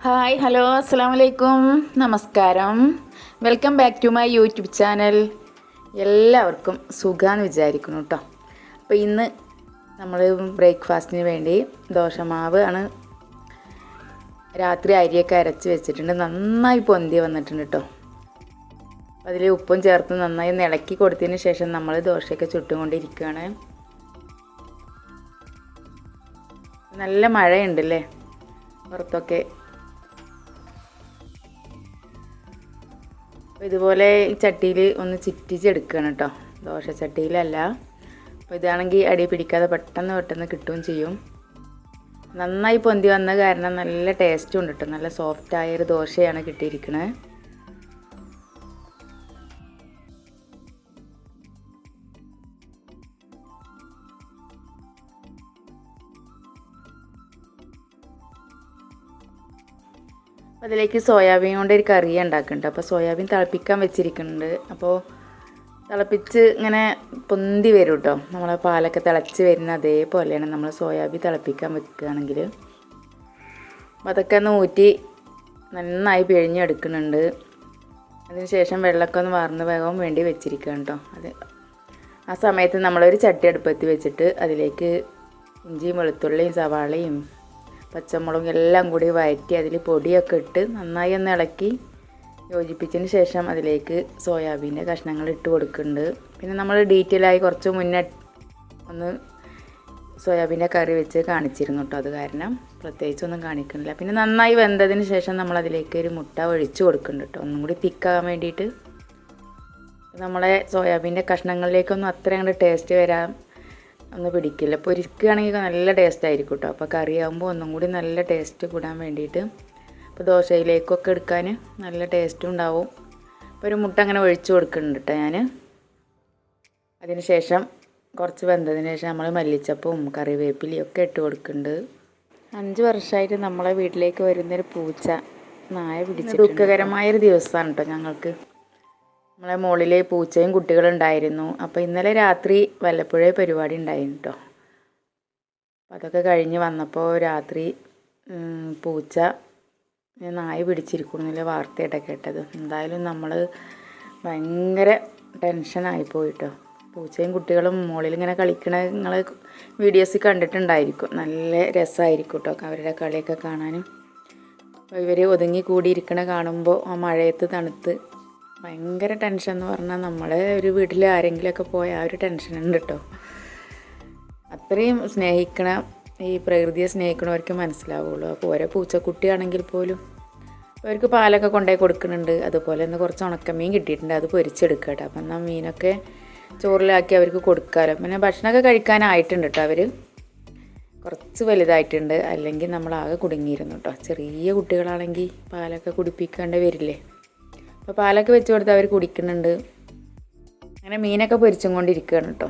Hi hello അസ്സാം വലൈക്കും നമസ്കാരം. Welcome back to my YouTube channel. എല്ലാവർക്കും സുഖമാണെന്ന് വിചാരിക്കുന്നു കേട്ടോ. അപ്പോൾ ഇന്ന് നമ്മൾ ബ്രേക്ക്ഫാസ്റ്റിന് വേണ്ടി ദോശമാവ് ആണ്. രാത്രി അരിയൊക്കെ അരച്ച് വെച്ചിട്ടുണ്ട്. നന്നായി പൊന്തി വന്നിട്ടുണ്ട് കേട്ടോ. അതിൽ ഉപ്പും ചേർത്ത് നന്നായി ഇളക്കി കൊടുത്തതിന് ശേഷം നമ്മൾ ദോശയൊക്കെ ചുട്ടുകൊണ്ടിരിക്കുകയാണ്. നല്ല മഴയുണ്ടല്ലേ പുറത്തൊക്കെ. ഇതുപോലെ ഈ ചട്ടിയിൽ ഒന്ന് ചിറ്റിച്ചെടുക്കുകയാണ് കേട്ടോ, ദോശ ചട്ടിയിലല്ല. അപ്പോൾ ഇതാണെങ്കിൽ അടി പിടിക്കാതെ പെട്ടെന്ന് കിട്ടുകയും ചെയ്യും. നന്നായി പൊന്തി വന്ന കാരണം നല്ല ടേസ്റ്റും ഉണ്ട് കേട്ടോ. നല്ല സോഫ്റ്റായൊരു ദോശയാണ് കിട്ടിയിരിക്കുന്നത്. അതിലേക്ക് സോയാബീൻ കൊണ്ട് ഒരു കറി ഉണ്ടാക്കുന്നുണ്ട്. അപ്പോൾ സോയാബീൻ തിളപ്പിക്കാൻ വെച്ചിരിക്കുന്നുണ്ട്. അപ്പോൾ തിളപ്പിച്ച് ഇങ്ങനെ പൊന്തി വരും കേട്ടോ. നമ്മളെ പാലൊക്കെ തിളച്ച് വരുന്ന അതേപോലെയാണ് നമ്മൾ സോയാബീൻ തിളപ്പിക്കാൻ വെക്കുകയാണെങ്കിൽ. അപ്പോൾ അതൊക്കെ ഒന്ന് ഊറ്റി നന്നായി പിഴിഞ്ഞെടുക്കുന്നുണ്ട്. അതിന് ശേഷം വെള്ളമൊക്കെ ഒന്ന് വാർന്ന് വേഗം വേണ്ടി വെച്ചിരിക്കുകയാണ് കേട്ടോ. ആ സമയത്ത് നമ്മളൊരു ചട്ടി അടുപ്പത്ത് വെച്ചിട്ട് അതിലേക്ക് ഇഞ്ചിയും വെളുത്തുള്ളിയും സവാളയും പച്ചമുളകും എല്ലാം കൂടി വഴറ്റി അതിൽ പൊടിയൊക്കെ ഇട്ട് നന്നായി ഒന്ന് ഇളക്കി യോജിപ്പിച്ചതിന് ശേഷം അതിലേക്ക് സോയാബീൻ്റെ കഷ്ണങ്ങൾ ഇട്ട് കൊടുക്കുന്നുണ്ട്. പിന്നെ നമ്മൾ ഡീറ്റെയിൽ ആയി കുറച്ച് മുന്നേ ഒന്ന് സോയാബീൻ്റെ കറി വെച്ച് കാണിച്ചിരുന്നു കേട്ടോ. അത് കാരണം പ്രത്യേകിച്ചൊന്നും കാണിക്കുന്നില്ല. പിന്നെ നന്നായി വെന്തതിന് ശേഷം നമ്മൾ അതിലേക്ക് ഒരു മുട്ട ഒഴിച്ച് കൊടുക്കുന്നുണ്ട് കേട്ടോ, ഒന്നും കൂടി തിക്കാകാൻ വേണ്ടിയിട്ട്. നമ്മളെ സോയാബീൻ്റെ കഷ്ണങ്ങളിലേക്കൊന്നും അത്ര അങ്ങോട്ട് ടേസ്റ്റ് വരാൻ ഒന്ന് പിടിക്കില്ല. പൊരിക്കുകയാണെങ്കിൽ നല്ല ടേസ്റ്റ് ആയിരിക്കും കേട്ടോ. അപ്പോൾ കറിയാകുമ്പോൾ ഒന്നും കൂടി നല്ല ടേസ്റ്റ് കൂടാൻ വേണ്ടിയിട്ട്. അപ്പോൾ ദോശയിലേക്കൊക്കെ എടുക്കാൻ നല്ല ടേസ്റ്റും ഉണ്ടാവും. അപ്പോൾ ഒരു മുട്ട അങ്ങനെ ഒഴിച്ച് കൊടുക്കുന്നുണ്ട് കേട്ടോ ഞാൻ. അതിന് ശേഷം കുറച്ച് വെന്തതിന് ശേഷം നമ്മൾ മല്ലിച്ചപ്പും കറിവേപ്പിലയും ഒക്കെ ഇട്ട് കൊടുക്കുന്നുണ്ട്. 5 വർഷമായിട്ട് നമ്മളെ വീട്ടിലേക്ക് വരുന്നൊരു പൂച്ച നായ പിടിച്ച് ദുഃഖകരമായൊരു ദിവസമാണ് കേട്ടോ ഞങ്ങൾക്ക്. നമ്മളെ മുകളിൽ പൂച്ചയും കുട്ടികളുണ്ടായിരുന്നു. അപ്പോൾ ഇന്നലെ രാത്രി വല്ലപ്പുഴ പരിപാടി ഉണ്ടായിരുന്നു കേട്ടോ. അപ്പോൾ അതൊക്കെ കഴിഞ്ഞ് വന്നപ്പോൾ രാത്രി പൂച്ച നായ പിടിച്ചിരിക്കണമെന്നുള്ള വാർത്തയായിട്ടാണ് കേട്ടത്. എന്തായാലും നമ്മൾ ഭയങ്കര ടെൻഷനായി പോയിട്ടോ. പൂച്ചയും കുട്ടികളും മുകളിൽ ഇങ്ങനെ കളിക്കണ നിങ്ങൾ വീഡിയോസിൽ കണ്ടിട്ടുണ്ടായിരിക്കും. നല്ല രസമായിരിക്കും കേട്ടോ അവരുടെ കളിയൊക്കെ കാണാനും. അപ്പോൾ ഇവർ ഒതുങ്ങി കൂടിയിരിക്കണ കാണുമ്പോൾ ആ മഴയത്ത് തണുത്ത് ഭയങ്കര ടെൻഷൻ എന്ന് പറഞ്ഞാൽ നമ്മളെ ഒരു വീട്ടിൽ ആരെങ്കിലുമൊക്കെ പോയാൽ ആ ഒരു ടെൻഷൻ ഉണ്ട് കേട്ടോ. അത്രയും സ്നേഹിക്കണ ഈ പ്രകൃതിയെ സ്നേഹിക്കണവർക്ക് മനസ്സിലാവുള്ളൂ. അപ്പോൾ ഓരോ പൂച്ചക്കുട്ടിയാണെങ്കിൽ പോലും അവർക്ക് പാലൊക്കെ കൊണ്ടുപോയി കൊടുക്കുന്നുണ്ട്. അതുപോലെ തന്നെ കുറച്ച് ഉണക്കമീൻ കിട്ടിയിട്ടുണ്ട്, അത് പൊരിച്ചെടുക്കുക കേട്ടോ. അപ്പം എന്നാൽ മീനൊക്കെ ചോറിലാക്കി അവർക്ക് കൊടുക്കാമല്ലോ. പിന്നെ ഭക്ഷണമൊക്കെ കഴിക്കാനായിട്ടുണ്ട് കേട്ടോ. അവർ കുറച്ച് വലുതായിട്ടുണ്ട്, അല്ലെങ്കിൽ നമ്മളാകെ കുടുങ്ങിയിരുന്നു കേട്ടോ. ചെറിയ കുട്ടികളാണെങ്കിൽ പാലൊക്കെ കുടിപ്പിക്കേണ്ടി വരില്ലേ. അപ്പോൾ പാലൊക്കെ വെച്ച് കൊടുത്ത് അവർ കുടിക്കുന്നുണ്ട്. അങ്ങനെ മീനൊക്കെ പൊരിച്ചും കൊണ്ടിരിക്കുകയാണ് കേട്ടോ.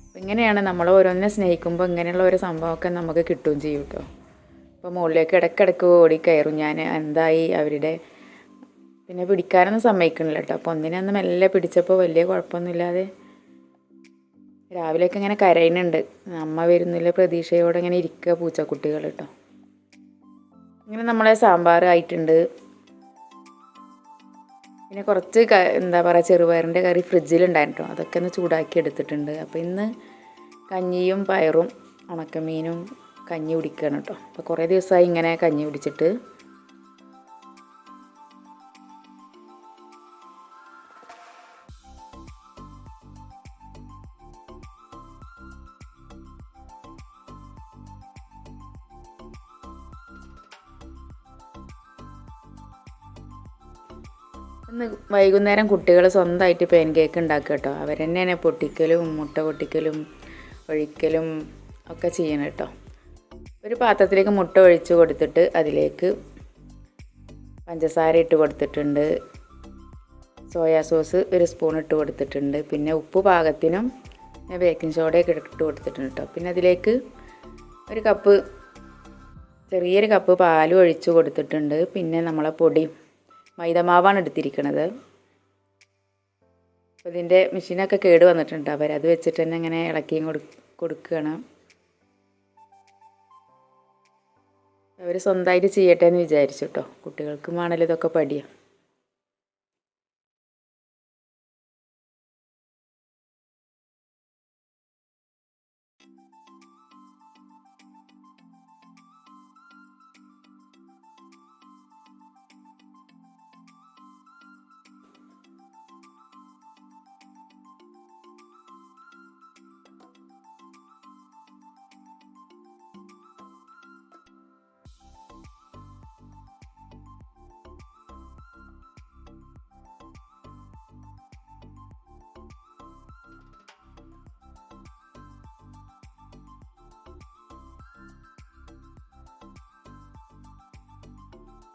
അപ്പോൾ ഇങ്ങനെയാണ് നമ്മൾ ഓരോന്നിനെ സ്നേഹിക്കുമ്പോൾ ഇങ്ങനെയുള്ള ഓരോ സംഭവമൊക്കെ നമുക്ക് കിട്ടുകയും ചെയ്യും കേട്ടോ. അപ്പോൾ മുകളിലേക്ക് ഇടയ്ക്കിടയ്ക്ക് ഓടി കയറും ഞാൻ, എന്തായി അവരുടെ. പിന്നെ പിടിക്കാനൊന്നും സമ്മതിക്കണില്ല കേട്ടോ. അപ്പോൾ ഒന്നിനൊന്ന് മെല്ലെ പിടിച്ചപ്പോൾ വലിയ കുഴപ്പമൊന്നുമില്ലാതെ രാവിലെയൊക്കെ ഇങ്ങനെ കരയുന്നുണ്ട്. അമ്മ വരുന്നില്ല പ്രതീക്ഷയോടെ ഇങ്ങനെ ഇരിക്കുക പൂച്ചക്കുട്ടികൾ കേട്ടോ. ഇങ്ങനെ നമ്മളെ സാമ്പാർ ആയിട്ടുണ്ട്. പിന്നെ കുറച്ച് എന്താ പറയുക ചെറുപയറിൻ്റെ കറി ഫ്രിഡ്ജിലുണ്ടായിരുന്നു കേട്ടോ. അതൊക്കെ ഒന്ന് ചൂടാക്കി എടുത്തിട്ടുണ്ട്. അപ്പോൾ ഇന്ന് കഞ്ഞിയും പയറും ഉണക്കമീനും കഞ്ഞി കുടിക്കുകയാണ് കേട്ടോ. അപ്പോൾ കുറേ ദിവസമായി ഇങ്ങനെ കഞ്ഞി കുടിച്ചിട്ട്. ഇന്ന് വൈകുന്നേരം കുട്ടികൾ സ്വന്തമായിട്ട് പാൻ കേക്ക് ഉണ്ടാക്കുക കേട്ടോ. അവർ തന്നെയാണ് പൊട്ടിക്കലും മുട്ട പൊട്ടിക്കലും ഒഴിക്കലും ഒക്കെ ചെയ്യണം കേട്ടോ. ഒരു പാത്രത്തിലേക്ക് മുട്ട ഒഴിച്ച് കൊടുത്തിട്ട് അതിലേക്ക് പഞ്ചസാര ഇട്ട് കൊടുത്തിട്ടുണ്ട്. സോയാ സോസ് ഒരു സ്പൂൺ ഇട്ട് കൊടുത്തിട്ടുണ്ട്. പിന്നെ ഉപ്പ് പാകത്തിനും ബേക്കിംഗ് സോഡയൊക്കെ ഇട്ട് കൊടുത്തിട്ടുണ്ട് കേട്ടോ. പിന്നെ അതിലേക്ക് ചെറിയൊരു കപ്പ് പാലും ഒഴിച്ച് കൊടുത്തിട്ടുണ്ട്. പിന്നെ നമ്മളെ പൊടി മൈദമാവാണ് എടുത്തിരിക്കുന്നത്. അപ്പോൾ ഇതിൻ്റെ മെഷീനൊക്കെ കേട് വന്നിട്ടുണ്ട്. അവരത് വെച്ചിട്ട് തന്നെ ഇങ്ങനെ ഇളക്കിയും കൊടുക്കുകയാണ്. അവർ സ്വന്തമായിട്ട് ചെയ്യട്ടെ എന്ന് വിചാരിച്ചു കേട്ടോ. കുട്ടികൾക്കും ആണല്ലോ ഇതൊക്കെ പഠിയാം.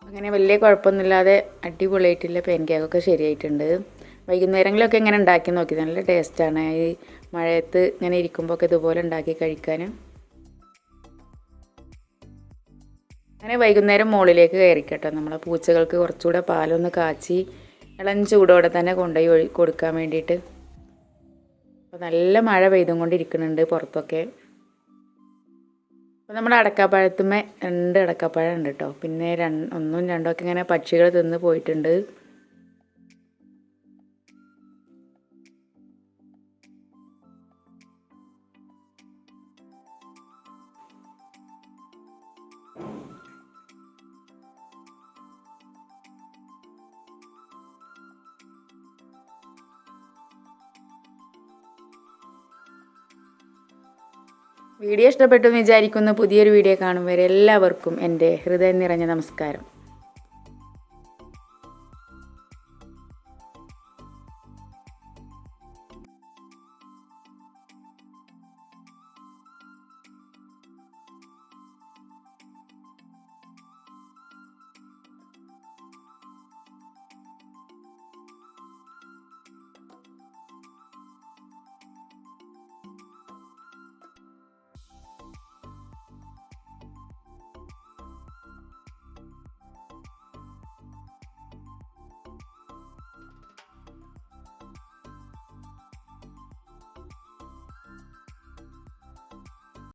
അങ്ങനെ വലിയ കുഴപ്പമൊന്നുമില്ലാതെ അടിപൊളിയായിട്ടുള്ള പാൻ കേക്കൊക്കെ ശരിയായിട്ടുണ്ട്. വൈകുന്നേരങ്ങളിലൊക്കെ ഇങ്ങനെ ഉണ്ടാക്കി നോക്കി, നല്ല ടേസ്റ്റാണ്. ഈ മഴയത്ത് ഇങ്ങനെ ഇരിക്കുമ്പോഴൊക്കെ ഇതുപോലെ ഉണ്ടാക്കി കഴിക്കാൻ. അങ്ങനെ വൈകുന്നേരം മുകളിലേക്ക് കയറിക്കട്ടോ. നമ്മളെ പൂച്ചകൾക്ക് കുറച്ചുകൂടെ പാലൊന്ന് കാച്ചി ഇളം ചൂടോടെ തന്നെ കൊണ്ടുപോയി കൊടുക്കാൻ വേണ്ടിയിട്ട്. അപ്പോൾ നല്ല മഴ പെയ്തും കൊണ്ടിരിക്കുന്നുണ്ട് പുറത്തൊക്കെ. അപ്പോൾ നമ്മുടെ അടക്കാപ്പഴത്തുമ്മേ 2 അടക്കാപ്പഴം ഉണ്ട് കേട്ടോ. പിന്നെ 1ഉം 2ഉം ഒക്കെ ഇങ്ങനെ പക്ഷികൾ തിന്ന് പോയിട്ടുണ്ട്. വീഡിയോ ഇഷ്ടപ്പെട്ടു എന്ന് വിചാരിക്കുന്നു. പുതിയൊരു വീഡിയോ കാണും വരെ എല്ലാവർക്കും എൻ്റെ ഹൃദയം നിറഞ്ഞ നമസ്കാരം.